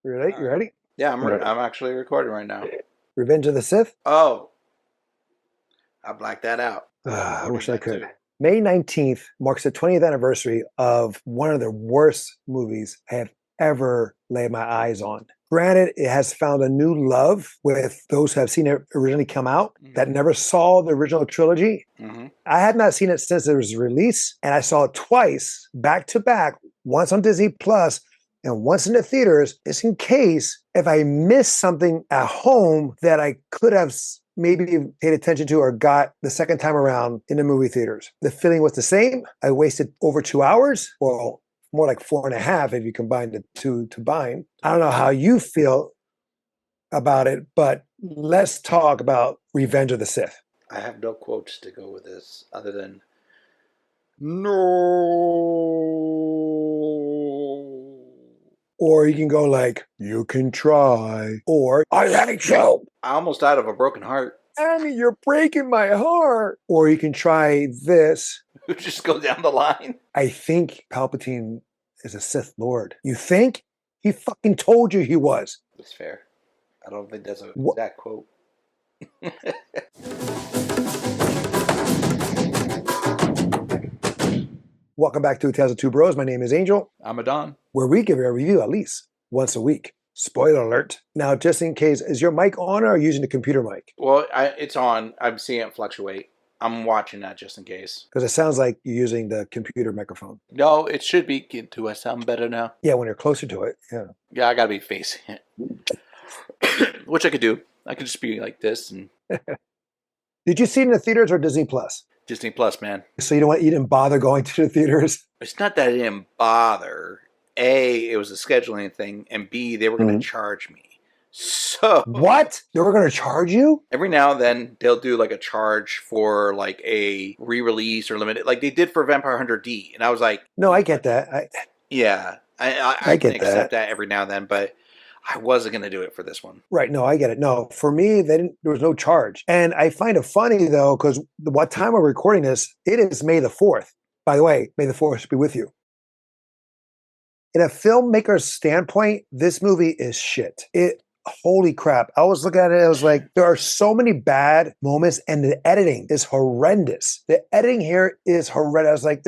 You ready? All You right. ready? Yeah, All right. I'm actually recording right now. Revenge of the Sith? Oh, I blacked that out. I What is wish I that could. too? May 19th marks the 20th anniversary of one of the worst movies I have ever laid my eyes on. Granted, it has found a new love with those who have seen it originally come out that Mm-hmm. never saw the original trilogy. Mm-hmm. I had not seen it since it was released, and I saw it twice, back to back, once on Disney Plus and once in the theaters, just in case if I missed something at home that I could have maybe paid attention to or got the second time around in the movie theaters. The feeling was the same. I wasted over 2 hours, well, more like 4.5 if you combine the two to bind. I don't know how you feel about it, but let's talk about Revenge of the Sith. I have no quotes to go with this other than no. Or you can go like, you can try. Or, I hate you. I almost died of a broken heart. Annie, you're breaking my heart. Or you can try this. Just go down the line. I think Palpatine is a Sith Lord. You think? He fucking told you he was. That's fair. I don't think that's an What? exact quote. Welcome back to Tales of Two Bros. My name is Angel, I'm Adan. where we give you a review at least once a week. Spoiler alert. Now, just in case, is your mic on or are you using the computer mic? Well, it's on. I'm seeing it fluctuate. I'm watching that just in case. Because it sounds like you're using the computer microphone. No, it should be. Do I sound better now? Yeah, when you're closer to it. Yeah. Yeah, I gotta be facing it. Which I could do. I could just be like this and Did you see it in the theaters or Disney Plus? Disney Plus, man. So you didn't bother going to the theaters? It's not that I didn't bother. A, it was a scheduling thing, and B, they were going to charge me. So What? They were going to charge you? every now and then they'll do like a charge for like a re-release or limited, like they did for Vampire Hunter D, and I was like, No, I get that. yeah, I can get accept that. that every now and then, but I wasn't going to do it for this one. Right. No, I get it. No, for me, there was no charge. And I find it funny, though, because what time we're recording this, it is May the 4th. By the way, May the 4th be with you. In a filmmaker's standpoint, this movie is shit. Holy crap. I was looking at it, I was like, there are so many bad moments, and the editing is horrendous. The editing here is horrendous. I was like,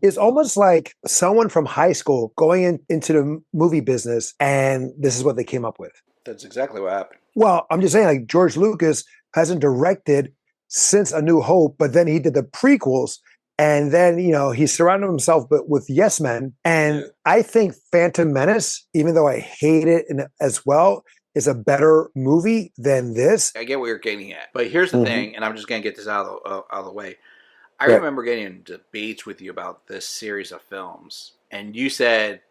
it's almost like someone from high school going into the movie business, and this is what they came up with. That's exactly what happened. Well, I'm just saying, like, George Lucas hasn't directed since A New Hope, but then he did the prequels. And then, he surrounded himself with yes men. And I think Phantom Menace, even though I hate it as well, is a better movie than this. I get what you're getting at, but here's the Mhm. thing, and I'm just going to get this out of the way. I Yeah. remember getting in debates with you about this series of films, and you said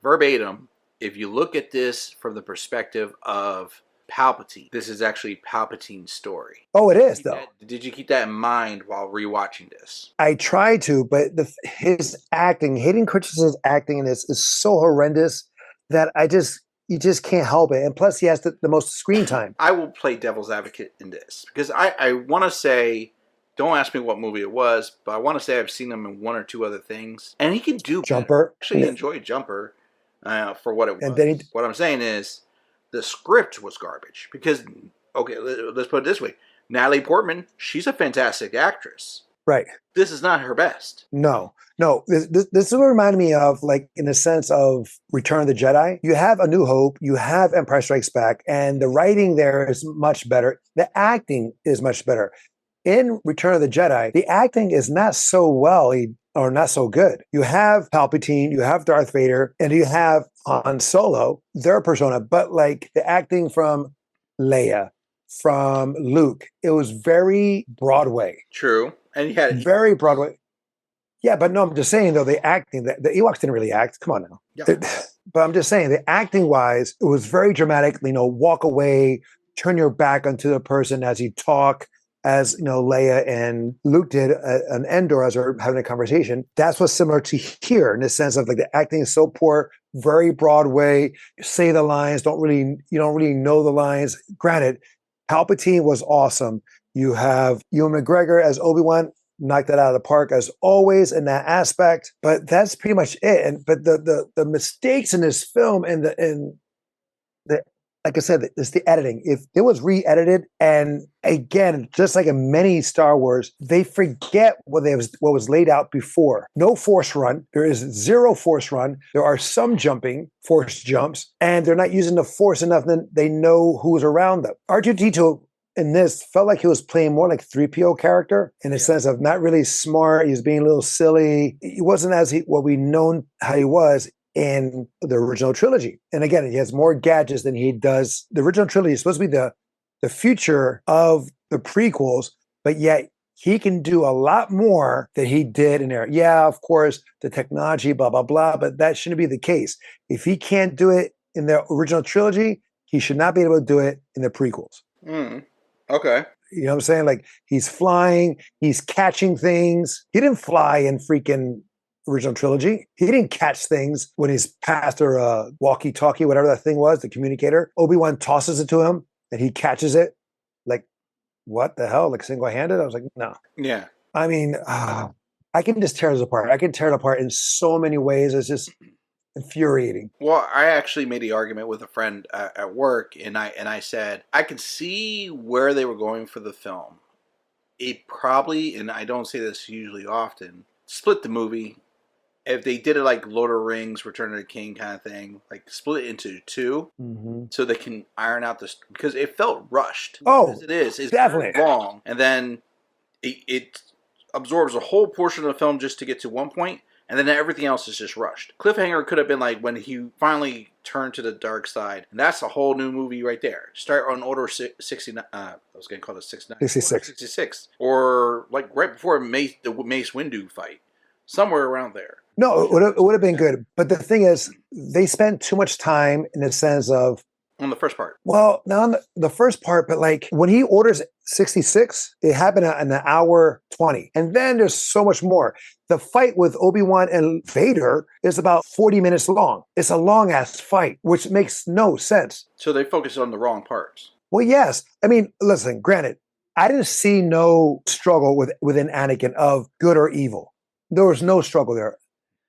verbatim, if you look at this from the perspective of Palpatine, this is actually Palpatine's story. Oh, it is, though. Did you keep that in mind while rewatching this? I try to, but his acting, Hayden Christensen's acting in this is so horrendous that you just can't help it. And plus, he has the most screen time. I will play devil's advocate in this because I want to say, don't ask me what movie it was, but I want to say I've seen him in one or two other things, and he can do Jumper. better. Actually, enjoyed Jumper for what it was. And then what I'm saying is, the script was garbage because, okay, let's put it this way: Natalie Portman, she's a fantastic actress. Right. This is not her best. No. This is what reminded me of, like, in the sense of Return of the Jedi. You have A New Hope, you have Empire Strikes Back, and the writing there is much better. The acting is much better. In Return of the Jedi, the acting is not so or not so good. You have Palpatine, you have Darth Vader, and you have Han Solo, their persona, but like the acting from Leia, from Luke, it was very Broadway. True. And you had very Broadway. Yeah, but no, I'm just saying, though, the acting, the Ewoks didn't really act. Come on now. Yeah. But I'm just saying, the acting wise, it was very dramatic. Walk away, turn your back onto the person as you talk, as Leia and Luke did an Endor as they're having a conversation. That's what's similar to here in the sense of, like, the acting is so poor, very Broadway. You say the lines, you don't really know the lines. Granted, Palpatine was awesome. You have Ewan McGregor as Obi-Wan, knocked that out of the park as always in that aspect. But that's pretty much it. But the mistakes in this film and like I said, it's the editing. If it was re-edited, and again, just like in many Star Wars, they forget what was laid out before. No force run. There is zero force run. There are some jumping, force jumps, and they're not using the force enough. Then they know who's around them. R2-D2 in this felt like he was playing more like 3PO character in the sense of not really smart. He was being a little silly. He wasn't what we known how he was in the original trilogy. And again, he has more gadgets than he does. The original trilogy is supposed to be the future of the prequels, but yet he can do a lot more than he did in there. Yeah, of course, the technology, blah, blah, blah, but that shouldn't be the case. If he can't do it in the original trilogy, he should not be able to do it in the prequels. Okay. You know what I'm saying? Like, he's flying, he's catching things. He didn't fly in freaking original trilogy. He didn't catch things when he's past or walkie-talkie, whatever that thing was, the communicator. Obi-Wan tosses it to him and he catches it. Like, what the hell? Like, single-handed? I was like, no. Yeah. I mean, I can just tear this apart. I can tear it apart in so many ways. It's just infuriating. Well, I actually made the argument with a friend at work, and I said I could see where they were going for the film. It probably, and I don't say this usually often, split the movie. If they did it like Lord of the Rings, Return of the King kind of thing, like split it into two, so they can iron out this, because it felt rushed. Oh, it's definitely long, and then it absorbs a whole portion of the film just to get to one point, and then everything else is just rushed. Cliffhanger could have been like when he finally turned to the dark side, and that's a whole new movie right there. Start on Order 69. I was going to call it 69. 66. Or like right before the Mace Windu fight. Somewhere around there. No, it would have been good. But the thing is, they spent too much time in the sense of... On the first part. Well, not on the first part, but like when he orders 66, it happened in an hour 20. And then there's so much more. The fight with Obi-Wan and Vader is about 40 minutes long. It's a long-ass fight, which makes no sense. So they focus on the wrong parts. Well, yes. I mean, listen, granted, I didn't see no struggle within Anakin of good or evil. There was no struggle there.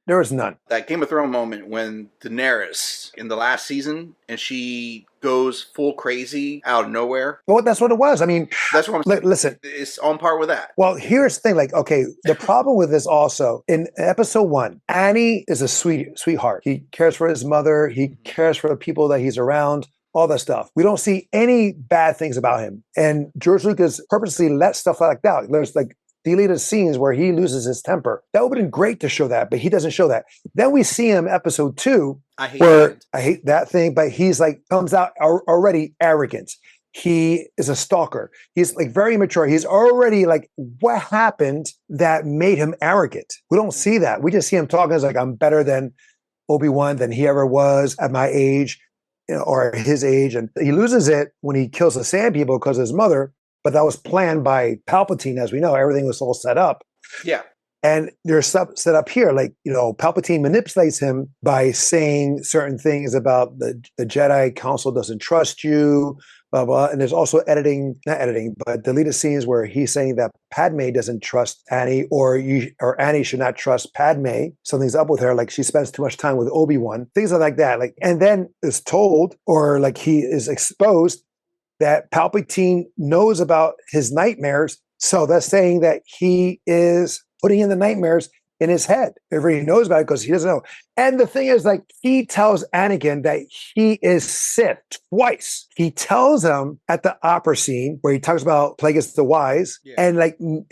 There was none. That Game of Thrones moment when Daenerys in the last season and she goes full crazy out of nowhere. Well, that's what it was. I mean, that's what I'm saying. Listen, it's on par with that. Well, here's the thing. Like, okay, the problem with this also in episode 1, Annie is a sweetheart. He cares for his mother. He cares for the people that he's around. All that stuff. We don't see any bad things about him. And George Lucas purposely let stuff like that. There's like deleted scenes where he loses his temper. That would have been great to show that, but he doesn't show that. Then we see him episode 2, I hate that thing, but he's like, comes out already arrogant. He is a stalker. He's like very immature. He's already like, what happened that made him arrogant? We don't see that. We just see him talking as like, I'm better than Obi-Wan than he ever was at my age, or his age. And he loses it when he kills the Sand People because of his mother. But that was planned by Palpatine, as we know. Everything was all set up. Yeah. And there's stuff set up here. Like, Palpatine manipulates him by saying certain things about the Jedi Council doesn't trust you, blah, blah. And there's also but deleted scenes where he's saying that Padme doesn't trust Annie, or Annie should not trust Padme. Something's up with her. Like, she spends too much time with Obi-Wan. Things like that. Like, and then is told, or like he is exposed, that Palpatine knows about his nightmares. So that's saying that he is putting in the nightmares in his head. Everybody knows about it because he doesn't know. And the thing is, like, he tells Anakin that he is Sith twice. He tells him at the opera scene where he talks about Plagueis the Wise, and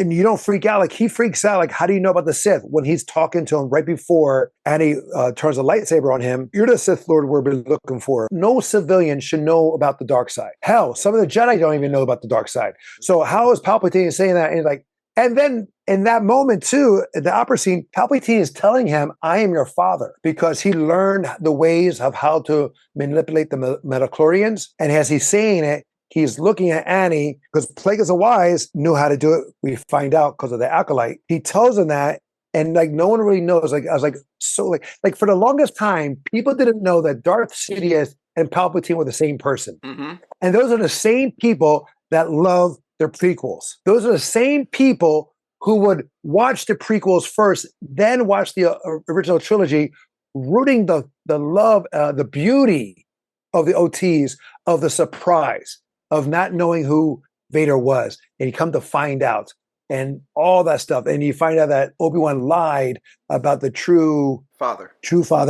you don't freak out. Like, he freaks out. Like, how do you know about the Sith? When he's talking to him right before Annie turns a lightsaber on him, you're the Sith Lord we've been looking for. No civilian should know about the dark side. Hell, some of the Jedi don't even know about the dark side. So how is Palpatine saying that? And like, and then in that moment too, at the opera scene, Palpatine is telling him, I am your father, because he learned the ways of how to manipulate the midichlorians. And as he's saying it, he's looking at Annie, because Plagueis the Wise knew how to do it. We find out because of the acolyte. He tells him that, and like no one really knows. Like, I was like, so like for the longest time, people didn't know that Darth Sidious and Palpatine were the same person. Mm-hmm. And those are the same people that love their prequels. Those are the same people who would watch the prequels first, then watch the original trilogy, rooting the love, the beauty of the OTs, of the surprise, of not knowing who Vader was, and you come to find out, and all that stuff, and you find out that Obi-Wan lied about the true father,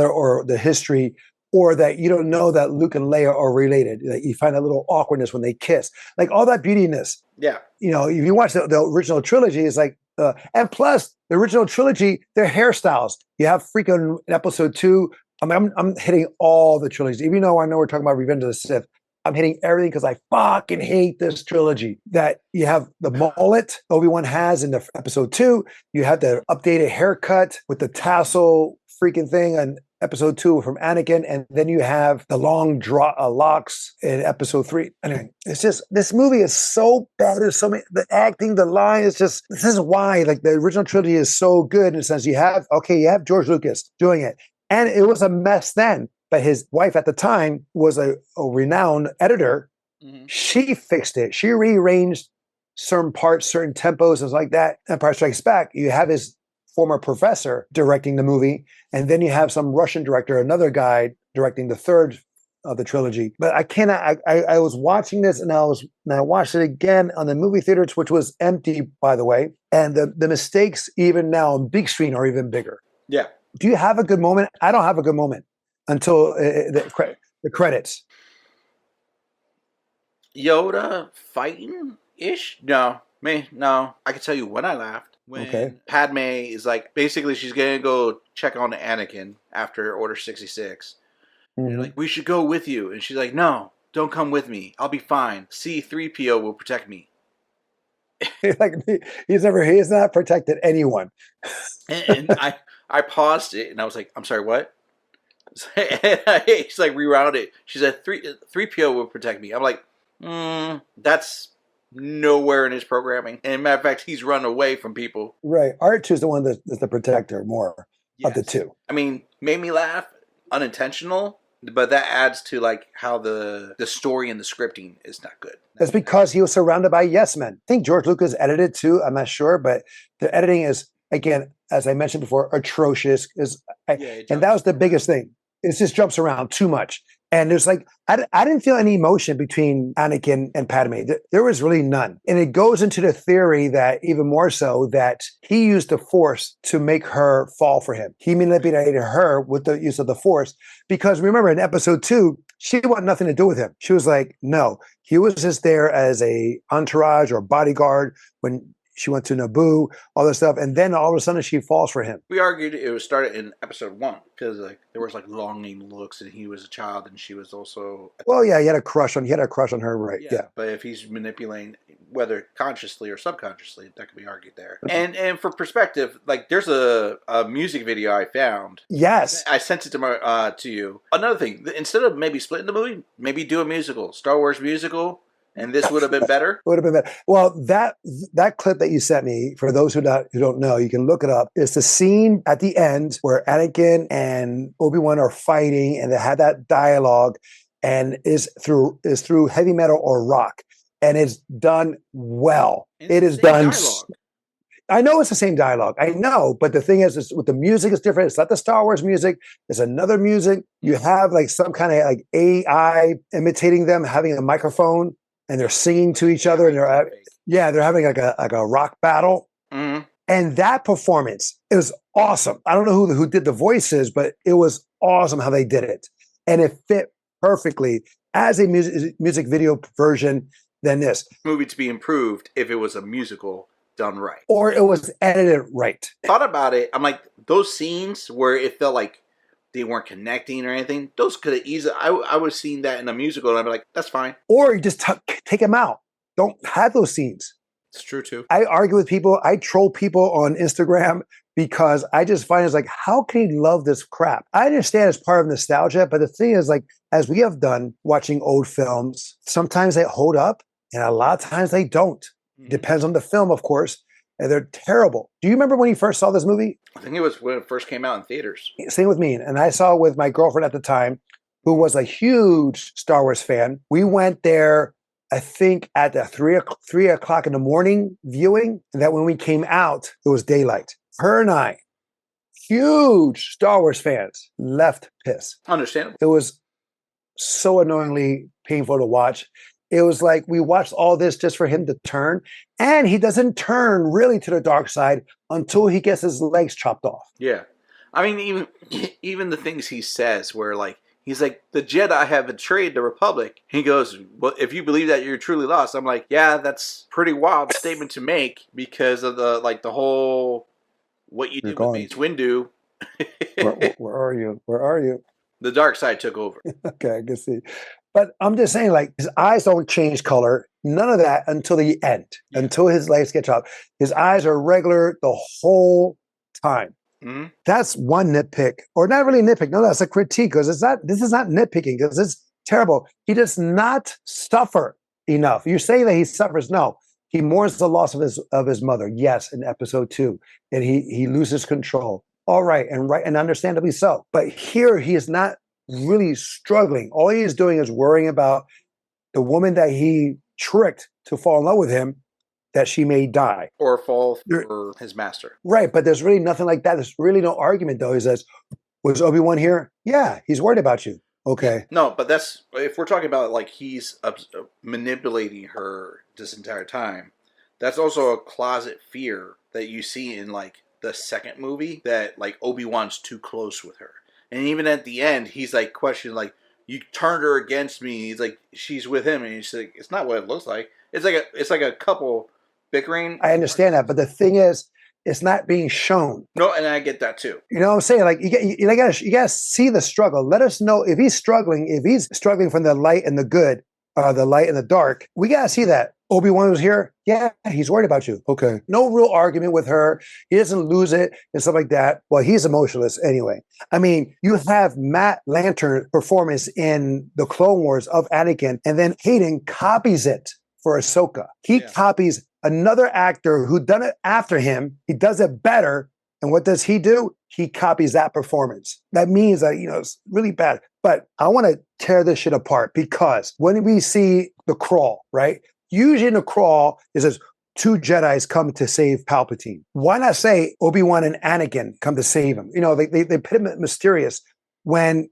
or the history, or that you don't know that Luke and Leia are related. That you find a little awkwardness when they kiss, like all that beautiness. Yeah, if you watch the original trilogy, it's like, and plus the original trilogy, their hairstyles. You have freaking in episode 2. I mean, I'm hitting all the trilogies, even though I know we're talking about Revenge of the Sith. I'm hitting everything because I fucking hate this trilogy. That you have the mullet Obi-Wan has in the episode 2. You have the updated haircut with the tassel freaking thing on episode 2 from Anakin, and then you have the long locks in episode 3. Anyway, it's just, this movie is so bad. There's so many, the acting, the line is just, this is why like the original trilogy is so good in the sense you have George Lucas doing it, and it was a mess then. But his wife at the time was a renowned editor. Mm-hmm. She fixed it. She rearranged certain parts, certain tempos, and like that. Empire Strikes Back, you have his former professor directing the movie, and then you have some Russian director, another guy directing the third of the trilogy. But I cannot. I was watching this, and I watched it again on the movie theaters, which was empty, by the way. And the mistakes, even now on big screen, are even bigger. Yeah. Do you have a good moment? I don't have a good moment until the credits. Yoda fighting-ish? No. No. I can tell you when I laughed. When Padme is like, basically she's going to go check on Anakin after Order 66. Mm-hmm. And they're like, we should go with you. And she's like, no, don't come with me. I'll be fine. C-3PO will protect me. Like, he's not protected anyone. and I paused it and I was like, I'm sorry, what? She's like, rewound it. She said, 3PO will protect me. I'm like, that's nowhere in his programming. And matter of fact, he's run away from people. Right. R2 is the one that's the protector more of the two. I mean, made me laugh, unintentional, but that adds to like how the story and the scripting is not good. That's because he was surrounded by yes men. I think George Lucas edited too. I'm not sure, but the editing is, again, as I mentioned before, atrocious. And that was the biggest thing. It just jumps around too much. And there's like, I didn't feel any emotion between Anakin and Padme. There was really none. And it goes into the theory that even more so that he used the Force to make her fall for him. He manipulated her with the use of the Force. Because remember in episode 2, she wanted nothing to do with him. She was like, no, he was just there as a entourage or bodyguard when she went to Naboo, all this stuff, and then all of a sudden she falls for him. We argued it was started in episode 1 because like there was like longing looks, and he was a child, and she was also. Well, yeah, he had a crush on her, right? Yeah. But if he's manipulating, whether consciously or subconsciously, that could be argued there. And for perspective, like there's a music video I found. Yes, I sent it to you. Another thing, instead of maybe splitting the movie, maybe do a musical, Star Wars musical. And this would have been better? Would have been better. Well, that clip that you sent me, for those who don't know, you can look it up. It's the scene at the end where Anakin and Obi-Wan are fighting, and they had that dialogue, and is through heavy metal or rock, and it's done well. It is done. Dialogue. I know it's the same dialogue. I know, but the thing is with the music is different. It's not the Star Wars music. It's another music. You have like some kind of like AI imitating them, having a microphone. And they're singing to each other, and they're having like a rock battle. Mm-hmm. And that performance is awesome. I don't know who did the voices, but it was awesome how they did it, and it fit perfectly as a music video version than this movie to be improved if it was a musical done right, or it was edited right. Thought about it. I'm like, those scenes where it felt like they weren't connecting or anything, those could have easily, I would have seen that in a musical and I'd be like, that's fine. Or you just take them out. Don't have those scenes. It's true too. I argue with people. I troll people on Instagram because I just find it's like, how can he love this crap? I understand it's part of nostalgia, but the thing is, like, as we have done watching old films, sometimes they hold up and a lot of times they don't. Mm-hmm. Depends on the film, of course. And they're terrible. Do you remember when you first saw this movie? I think it was when it first came out in theaters. Same with me. And I saw it with my girlfriend at the time, who was a huge Star Wars fan. We went there, I think, at the 3 o'clock in the morning viewing. And that when we came out, it was daylight. Her and I, huge Star Wars fans, left pissed. Understandable. It was so annoyingly painful to watch. It was like we watched all this just for him to turn, and he doesn't turn really to the dark side until he gets his legs chopped off. Yeah. I mean, even the things he says, where like he's like, the Jedi have betrayed the Republic. He goes, well, if you believe that, you're truly lost. I'm like, yeah, that's pretty wild statement to make because of the whole what you did with Mace Windu. Where are you? Where are you? The dark side took over. Okay, I can see. But I'm just saying, like, his eyes don't change color. None of that until the end, until his legs get chopped. His eyes are regular the whole time. Mm-hmm. That's one nitpick, or not really nitpick. No, that's a critique because it's not. This is not nitpicking because it's terrible. He does not suffer enough. You say that he suffers. No, he mourns the loss of his mother. Yes, in episode 2, and he loses control. All right, and understandably so. But here he is not really struggling. All he is doing is worrying about the woman that he tricked to fall in love with him, that she may die. Or fall for his master. Right, but there's really nothing like that. There's really no argument, though. He says, was Obi-Wan here? Yeah, he's worried about you. Okay. No, but that's, if we're talking about like he's manipulating her this entire time, that's also a closet fear that you see in like the second movie, that like Obi-Wan's too close with her. And even at the end, he's like questioning, like, you turned her against me. He's like, she's with him, and he's like, it's not what it looks like. It's like a couple bickering. I understand that, but the thing is, it's not being shown. No, and I get that too. You know what I'm saying? Like you gotta see the struggle. Let us know if he's struggling from the light and the good, the light and the dark. We gotta see that. Obi-Wan was here. Yeah, he's worried about you. Okay. No real argument with her. He doesn't lose it and stuff like that. Well, he's emotionless anyway. I mean, you have Matt Lanter's performance in the Clone Wars of Anakin, and then Hayden copies it for Ahsoka. He copies another actor who done it after him. He does it better. And what does he do? He copies that performance. That means that, it's really bad. But I want to tear this shit apart, because when we see the crawl, right? Usually in the crawl, it says 2 Jedis come to save Palpatine. Why not say Obi-Wan and Anakin come to save him? They put him mysterious when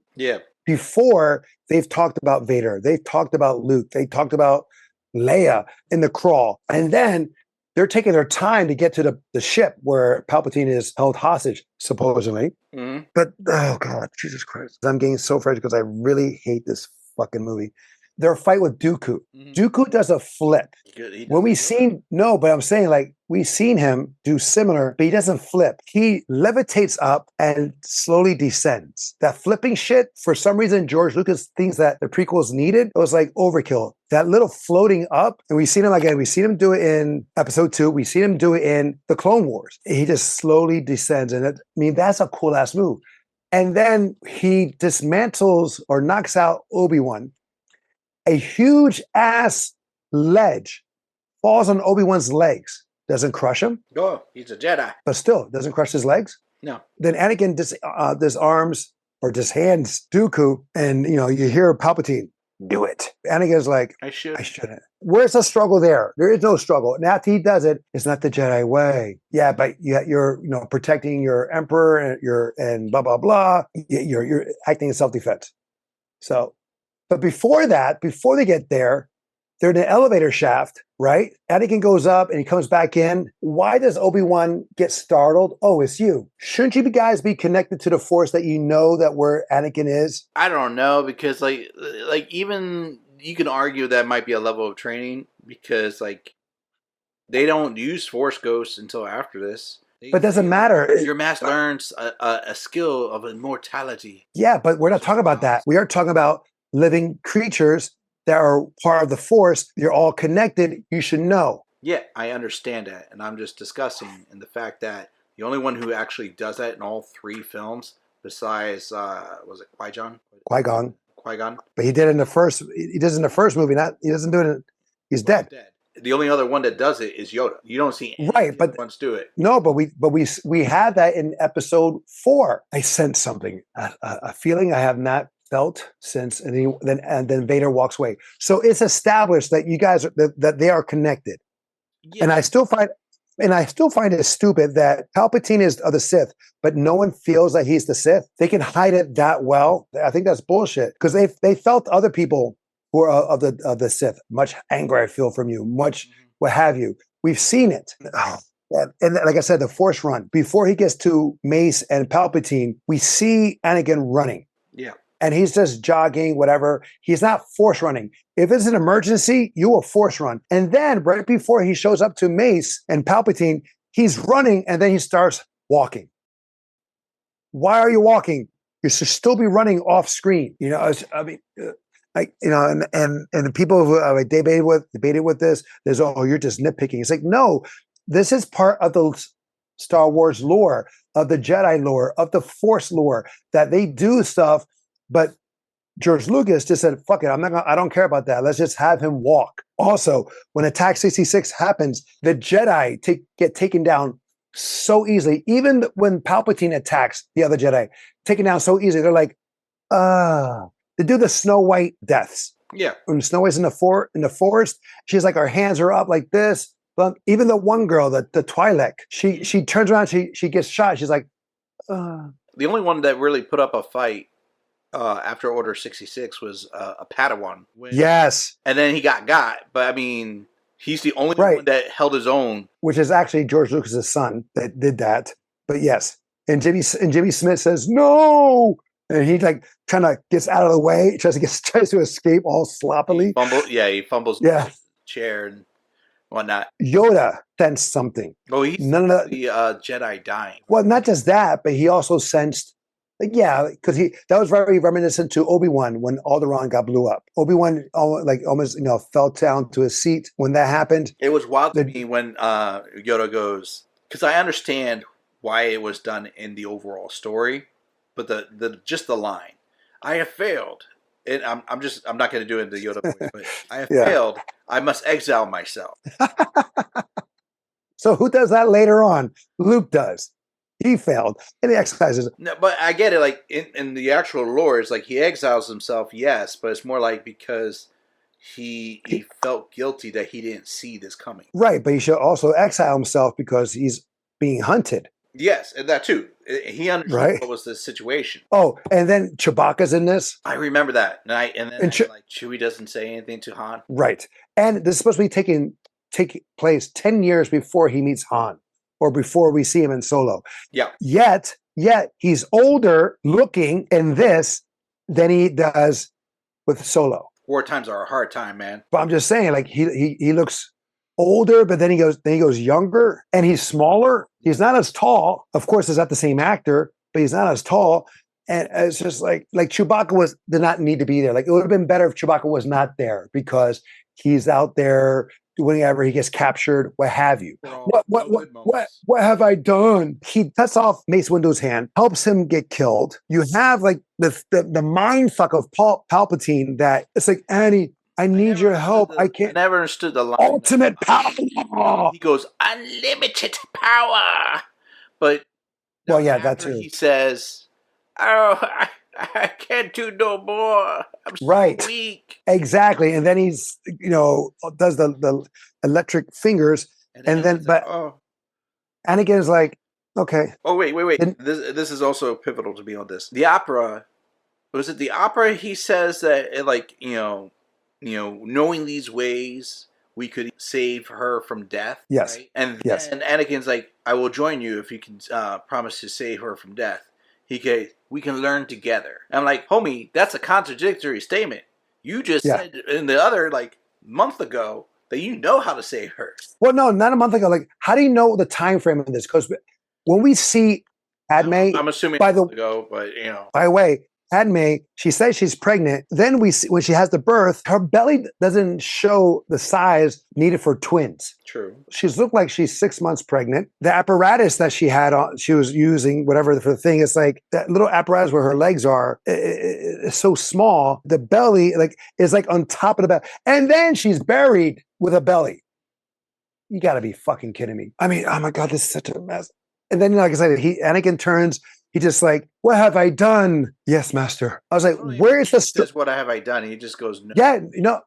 before they've talked about Vader, they've talked about Luke, they talked about Leia in the crawl. And then they're taking their time to get to the ship where Palpatine is held hostage, supposedly. Mm-hmm. But, oh God, Jesus Christ. I'm getting so frustrated because I really hate this fucking movie. Their fight with Dooku. Mm-hmm. Dooku does a flip. When we seen, no, but I'm saying like we've seen him do similar, but he doesn't flip. He levitates up and slowly descends. That flipping shit, for some reason, George Lucas thinks that the prequels needed. It was like overkill. That little floating up, and we've seen him again. We've seen him do it in episode 2. We've seen him do it in the Clone Wars. He just slowly descends. And that's a cool ass move. And then he dismantles or knocks out Obi-Wan. A huge ass ledge falls on Obi-Wan's legs. Doesn't crush him. Oh, he's a Jedi. But still, doesn't crush his legs. No. Then Anakin disarms or dishands Dooku, and you hear Palpatine, do it. Anakin's like, I shouldn't. Where's the struggle there? There is no struggle. And after he does it, it's not the Jedi way. Yeah, but you're protecting your emperor and blah blah blah. You're acting in self-defense. So. But before they get there, they're in an elevator shaft, right? Anakin goes up and he comes back in. Why does Obi-Wan get startled? Oh, it's you. Shouldn't you guys be connected to the Force that you know that where Anakin is? I don't know, because like even you can argue that might be a level of training, because like they don't use Force Ghosts until after this. But it doesn't matter. Your master learns a skill of immortality. Yeah, but we're not talking about that. We are talking about living creatures that are part of the Force. You're all connected. You should know. Yeah, I understand that. And I'm just discussing the fact that the only one who actually does that in all 3 films, besides, was it Qui-Gon? Qui-Gon. But he did it in the first, he does it in the first movie. He doesn't do it, he's dead. The only other one that does it is Yoda. You don't see any ones do it. No, but we had that in episode 4. I sensed something, a feeling I have not felt since, and then Vader walks away. So it's established that you guys that they are connected. Yeah. And I still find And I still find it stupid that Palpatine is of the Sith, but no one feels that he's the Sith. They can hide it that well. I think that's bullshit because they felt other people who are of the Sith. Much anger I feel from you, much what have you. We've seen it. And like I said, the Force run before he gets to Mace and Palpatine, we see Anakin running. Yeah. And he's just jogging, whatever. He's not force running. If it's an emergency, you will force run. And then right before he shows up to Mace and Palpatine, he's running and then he starts walking. Why are you walking? You should still be running off screen. You know, I mean, like, you know, and the people who I debated with this, there's, oh, you're just nitpicking. It's like, no, this is part of the Star Wars lore, of the Jedi lore, of the Force lore, that they do stuff. But George Lucas just said, fuck it, I don't care about that. Let's just have him walk. Also, when Attack 66 happens, the Jedi get taken down so easily. Even when Palpatine attacks the other Jedi, taken down so easily, they're like, they do the Snow White deaths. Yeah. When Snow White's in the forest, she's like, her hands are up like this. But even the one girl, the Twi'lek, she turns around, she gets shot. She's like, The only one that really put up a fight after Order 66 was a Padawan. Yes. And then he got. But I mean, he's the only one that held his own. Which is actually George Lucas's son that did that. But yes. And Jimmy Smith says, no. And he like kind of gets out of the way, tries to escape all sloppily. He fumbles the chair and whatnot. Yoda sensed something. Oh, he's none of the Jedi dying. Well, not just that, but he also sensed, because that was very reminiscent to Obi-Wan when Alderaan got blew up. Obi-Wan almost fell down to his seat when that happened. It was wild to me when Yoda goes, because I understand why it was done in the overall story, but the line, I have failed. And I'm not going to do it in the Yoda voice, but I have failed. I must exile myself. So who does that later on? Luke does. He failed, and he exercises. No, but I get it. Like in the actual lore, it's like he exiles himself, yes, but it's more like because he felt guilty that he didn't see this coming. Right, but he should also exile himself because he's being hunted. Yes, and that too. He understood what was the situation. Oh, and then Chewbacca's in this. I remember that. And then Chewie doesn't say anything to Han. Right. And this is supposed to be take place 10 years before he meets Han, or before we see him in Solo. Yeah. Yet he's older looking in this than he does with Solo. War times are a hard time, man. But I'm just saying, like he looks older, but then he goes younger, and he's smaller. He's not as tall. Of course, it's not the same actor, but he's not as tall. And it's just like Chewbacca did not need to be there. Like, it would have been better if Chewbacca was not there, because he's out there whenever he gets captured, what have you. What have I done? He cuts off Mace Windu's hand, helps him get killed. You have like the mind fuck of Palpatine that it's like, Annie, I need your help. I can't. I never understood the line. Ultimate power. He goes, unlimited power. But well, yeah, that too. He says, oh, I can't do no more. I'm so weak. Exactly. And then he's, does the electric fingers. And then Anakin is like, okay. Oh, wait. This is also pivotal to me on this. The opera, was it the opera? He says that knowing these ways, we could save her from death. Yes. Right? And then Anakin's like, I will join you if you can promise to save her from death. We can learn together. I'm like, homie, that's a contradictory statement. You just said in the other, month ago that you know how to save her. Well, no, not a month ago. Like, how do you know the time frame of this? Because when we see Padme, I'm assuming a month ago, but By the way, Padme, she says she's pregnant. Then we see when she has the birth, her belly doesn't show the size needed for twins. True. She's looked like she's 6 months pregnant. The apparatus that she was using, whatever for the thing, it's like that little apparatus where her legs are is so small. The belly is on top of the belly. And then she's buried with a belly. You got to be fucking kidding me. I mean, oh my God, this is such a mess. And then, like I said, Anakin turns. He just like, what have I done? Yes, master. I was like, where's the says, what have I done? He just goes, no. Yeah, no.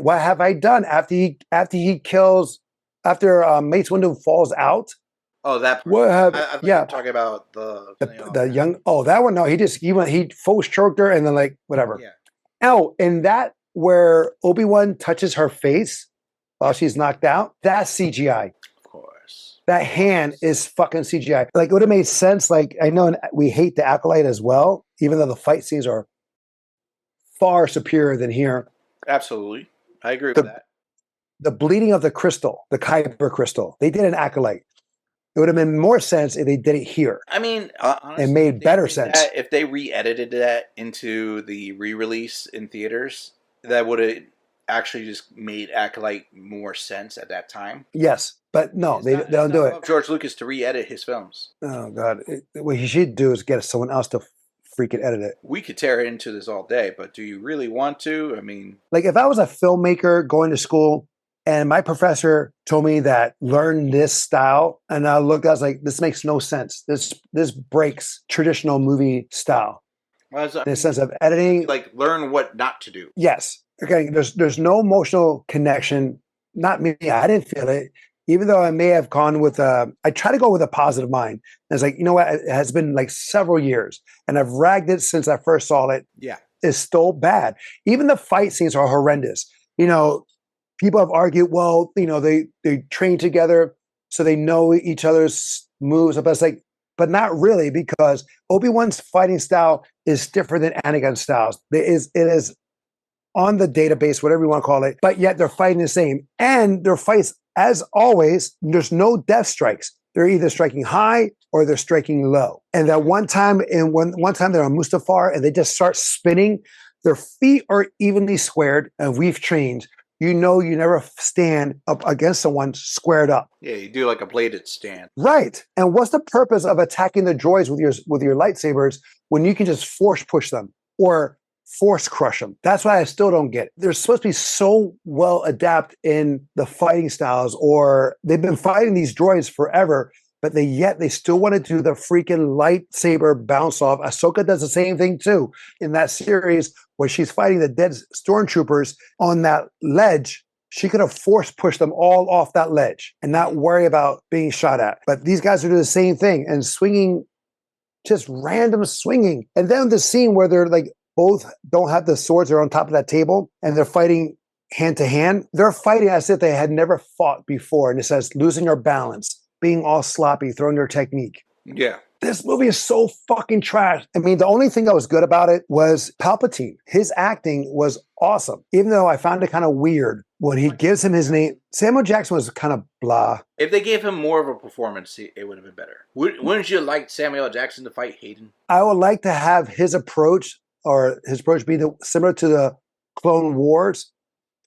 What have I done? After he kills after Mace Windu falls out. Oh, that. What happened? I thought you Yeah, were talking about the the young. Oh, that one. No, he force choked her and then like whatever. Yeah. Oh, and that where Obi-Wan touches her face while she's knocked out. That's CGI. Of course. That hand is fucking CGI. Like it would have made sense. Like I know we hate the Acolyte as well, even though the fight scenes are far superior than here. Absolutely, I agree with that. The bleeding of the crystal, the Kyber crystal, they did an Acolyte. It would have been more sense if they did it here. I mean, honestly, it made better sense. If they re-edited that into the re-release in theaters, that would have actually just made Acolyte more sense at that time. Yes, but no, they don't do it. George Lucas to re-edit his films. Oh God, what he should do is get someone else to freaking edit it. We could tear into this all day, but do you really want to? I mean, like if I was a filmmaker going to school and my professor told me that learn this style, and I looked, I was like, this makes no sense. This breaks traditional movie style. Well, in the sense of editing. Like learn what not to do. Yes. Okay. There's no emotional connection. Not me. I didn't feel it. Even though I may have gone with I try to go with a positive mind. And it's like, you know what? It has been like several years and I've ragged it since I first saw it. Yeah. It's still bad. Even the fight scenes are horrendous. You know, people have argued, well, you know, they train together so they know each other's moves. But it's like, but not really, because Obi-Wan's fighting style is different than Anakin's styles. It is on the database, whatever you want to call it, but yet they're fighting the same. And their fights, as always, there's no death strikes. They're either striking high or they're striking low. And that one time they're on Mustafar and they just start spinning, their feet are evenly squared, and we've trained. You know, you never stand up against someone squared up. Yeah, you do like a bladed stand. Right. And what's the purpose of attacking the droids with your lightsabers when you can just force push them or force crush them? That's why I still don't get it. They're supposed to be so well adapted in the fighting styles, or they've been fighting these droids forever, but they still want to do the freaking lightsaber bounce off. Ahsoka does the same thing too in that series where she's fighting the dead stormtroopers on that ledge. She could have force pushed them all off that ledge and not worry about being shot at. But these guys are doing the same thing and swinging, just random swinging. And then the scene where they're like, both don't have the swords, they're on top of that table and they're fighting hand to hand. They're fighting as if they had never fought before. And it says losing your balance, being all sloppy, throwing your technique. Yeah. This movie is so fucking trash. I mean, the only thing that was good about it was Palpatine. His acting was awesome, even though I found it kind of weird when he gives him his name. Samuel Jackson was kind of blah. If they gave him more of a performance, it would have been better. Wouldn't you like Samuel Jackson to fight Hayden? I would like to have his approach be similar to the Clone Wars,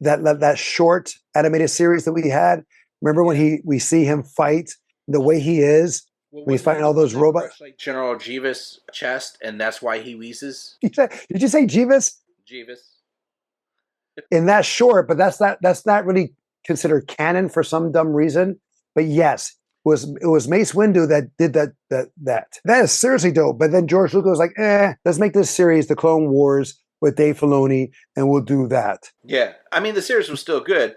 that short animated series that we had. Remember when we see him fight the way he is? When he's fighting all those robots. Like General Grievous' chest, and that's why he wheezes. Did you say Grievous? Grievous. In that short, but that's not really considered canon for some dumb reason. But yes, it was Mace Windu that did that. That is seriously dope. But then George Lucas was like, let's make this series the Clone Wars with Dave Filoni, and we'll do that. Yeah. I mean, the series was still good,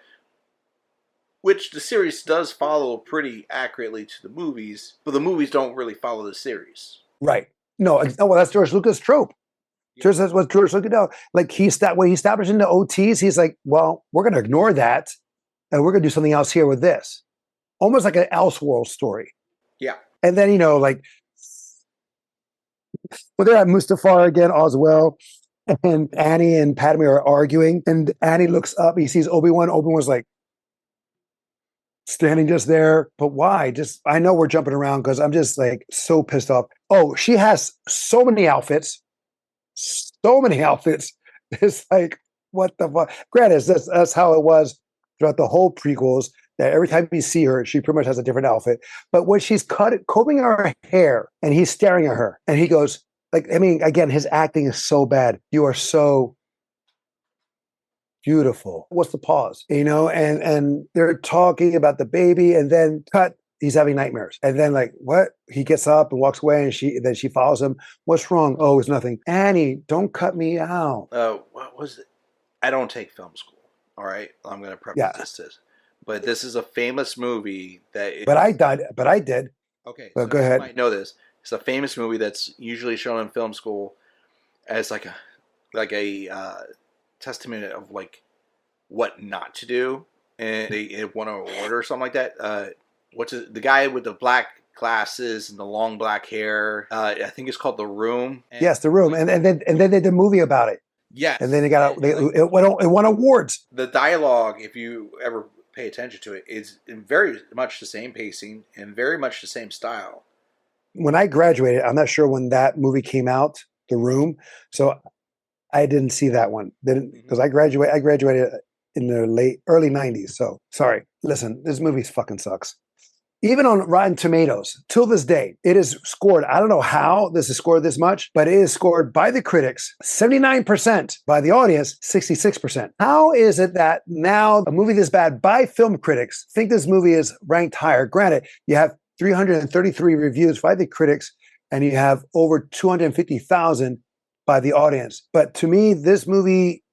which the series does follow pretty accurately to the movies, but the movies don't really follow the series. Right. No, well, that's George Lucas' trope. Yeah. That's what George Lucas does. Like when he established into OTs, he's like, well, we're going to ignore that, and we're going to do something else here with this. Almost like an Elseworld story. Yeah. And then, like, well, they're at Mustafar again as well. And Annie and Padme are arguing. And Annie looks up. He sees Obi-Wan. Obi-Wan's like standing just there. But why? I know we're jumping around because I'm just like so pissed off. Oh, she has so many outfits. So many outfits. It's like, what the fuck? Granted, that's how it was throughout the whole prequels. That every time you see her, she pretty much has a different outfit. But when she's combing her hair and he's staring at her and he goes, again, his acting is so bad. You are so beautiful. What's the pause? And they're talking about the baby and then cut, he's having nightmares. And then like, what? He gets up and walks away and she follows him. What's wrong? Oh, it's nothing. Annie, don't cut me out. What was it? I don't take film school. All right. I'm going to preface this. but this is a famous movie that is, But I did. okay, But so go you ahead. might know this. It's a famous movie that's usually shown in film school as like a testament of like what not to do, and it won an award or something like that. The guy with the black glasses and the long black hair? I think it's called The Room. And Yes, The Room, and then they did a movie about it, yes, and then like, it won awards. the dialogue, if you ever pay attention to it, is in very much the same pacing and very much the same style. When I graduated, I'm not sure when that movie came out, The Room, so I didn't see that one. Didn't because I graduated in the early '90s. So sorry. Listen, this movie fucking sucks. Even on Rotten Tomatoes, till this day, it is scored. I don't know how this is scored this much, but it is scored by the critics 79%, by the audience 66%. How is it that now a movie this bad by film critics think this movie is ranked higher? Granted, you have 333 reviews by the critics, and you have over 250,000 by the audience. But to me, this movie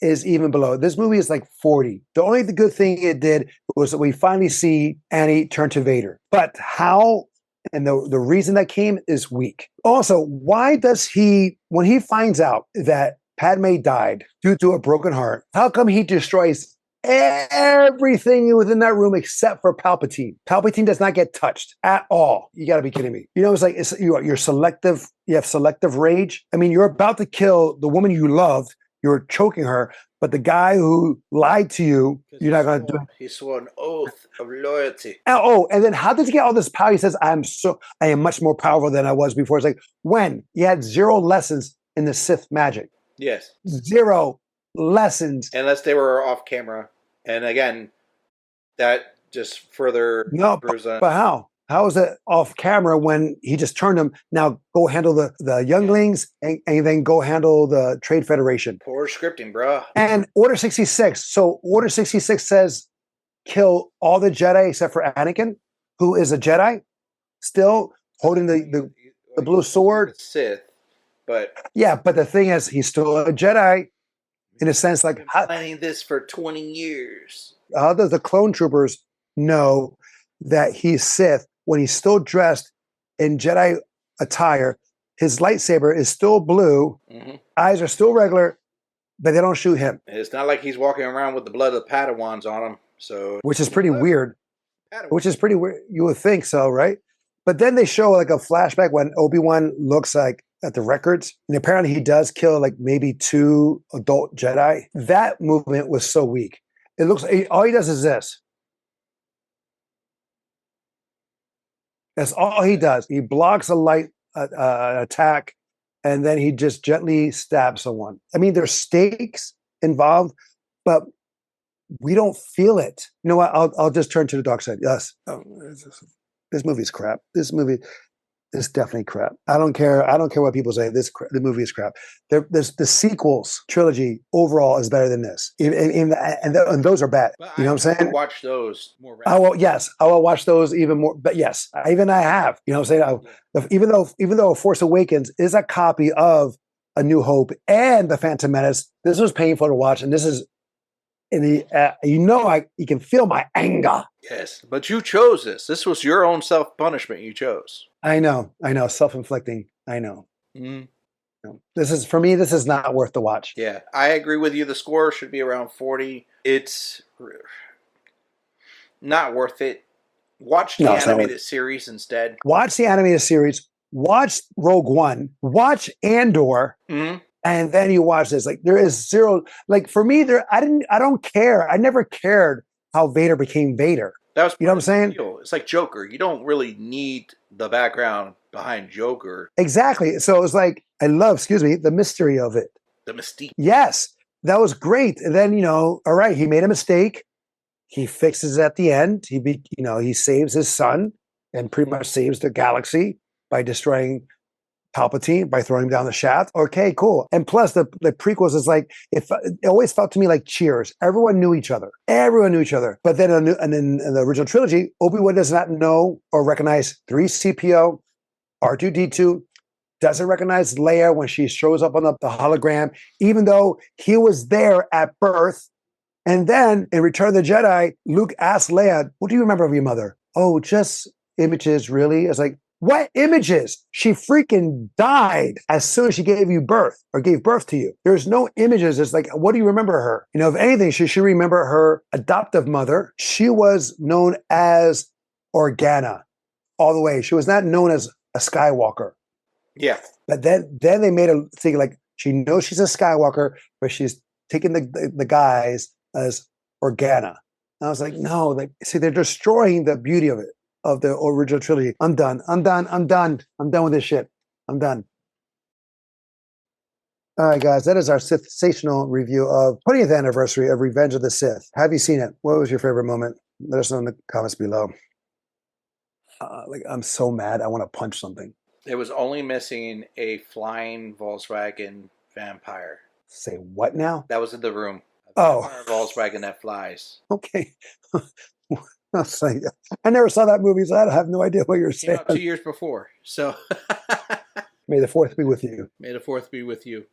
is even below. This movie is like 40. The only good thing it did was that we finally see Annie turn to Vader. But how and the reason that came is weak. Also, why does he, when he finds out that Padme died due to a broken heart, how come he destroys everything within that room except for Palpatine? Palpatine does not get touched at all. You got to be kidding me. You know, it's like you're selective. You have selective rage. I mean, you're about to kill the woman you loved. You're choking her, but the guy who lied to you, you're not going to do it. He swore an oath of loyalty. Oh, and then how does he get all this power? He says, I am much more powerful than I was before. It's like, when? He had 0 lessons in the Sith magic. Yes. 0 lessons. Unless they were off camera. And again, that just further proves that. But how? How is it off camera when he just turned them? Now go handle the younglings and then go handle the Trade Federation. Poor scripting, bro. And Order 66. So Order 66 says kill all the Jedi except for Anakin, who is a Jedi, still holding the blue sword. Sith, but yeah, but the thing is, he's still a Jedi in a sense. Like, planning this for 20 years. How does the clone troopers know that he's Sith when he's still dressed in Jedi attire? His lightsaber is still blue, eyes are still regular, but they don't shoot him. It's not like he's walking around with the blood of the Padawans on him. So, which is pretty weird. Which is pretty weird. You would think so, right? But then they show like a flashback when Obi-Wan looks like at the records, and apparently he does kill like maybe 2 adult Jedi. That movement was so weak. It looks, all he does is this. That's all he does. He blocks a light attack, and then he just gently stabs someone. I mean, there's stakes involved, but we don't feel it. You know what? I'll just turn to the dark side. Yes, this movie's crap. This movie is definitely crap. I don't care what people say. The movie is crap. There's the sequels trilogy overall is better than this. And those are bad. But you know what I'm saying? Watch those more. I will watch those even more. But yes, I have. You know what I'm saying? Even though Force Awakens is a copy of A New Hope and The Phantom Menace, this was painful to watch, and this is you can feel my anger. Yes, but you chose this. This was your own self-punishment you chose. I know, self-inflicting. I know. This is not worth the watch. Yeah, I agree with you. The score should be around 40. It's not worth it. Watch the animated series instead. Watch the animated series. Watch Rogue One. Watch Andor. And then you watch this. Like, there is 0. Like, for me, I don't care. I never cared how Vader became Vader. That was, you know what I'm saying? It's like Joker. You don't really need the background behind Joker. Exactly. So it was like, I love, the mystery of it. The mystique. Yes, that was great. And then, all right, he made a mistake. He fixes it at the end. He saves his son and pretty much saves the galaxy by destroying Palpatine, by throwing him down the shaft. Okay, cool. And plus the prequels is like, it always felt to me like Cheers. Everyone knew each other. But then in the original trilogy, Obi-Wan does not know or recognize 3CPO, R2-D2, doesn't recognize Leia when she shows up on the hologram, even though he was there at birth And then in Return of the Jedi, Luke asked Leia, "What do you remember of your mother?" "Oh, just images, really." It's like, what images? She freaking died as soon as she gave you birth or gave birth to you. There's no images. It's like, what do you remember her? You know, if anything, she should remember her adoptive mother. She was known as Organa all the way. She was not known as a Skywalker. Yeah. But then they made a thing like she knows she's a Skywalker, but she's taking the guys as Organa. And I was like, no, like, see, they're destroying the beauty of it, of the original trilogy. I'm done. I'm done with this shit. I'm done. All right, guys, that is our sensational review of 20th anniversary of Revenge of the Sith. Have you seen it? What was your favorite moment? Let us know in the comments below. Like, I'm so mad. I want to punch something. It was only missing a flying Volkswagen vampire. Say what now? That was in the room. Oh. Volkswagen that flies. Okay. I was like, I never saw that movie, so I have no idea what you're saying. Came out 2 years before, so. May the 4th be with you. May the 4th be with you.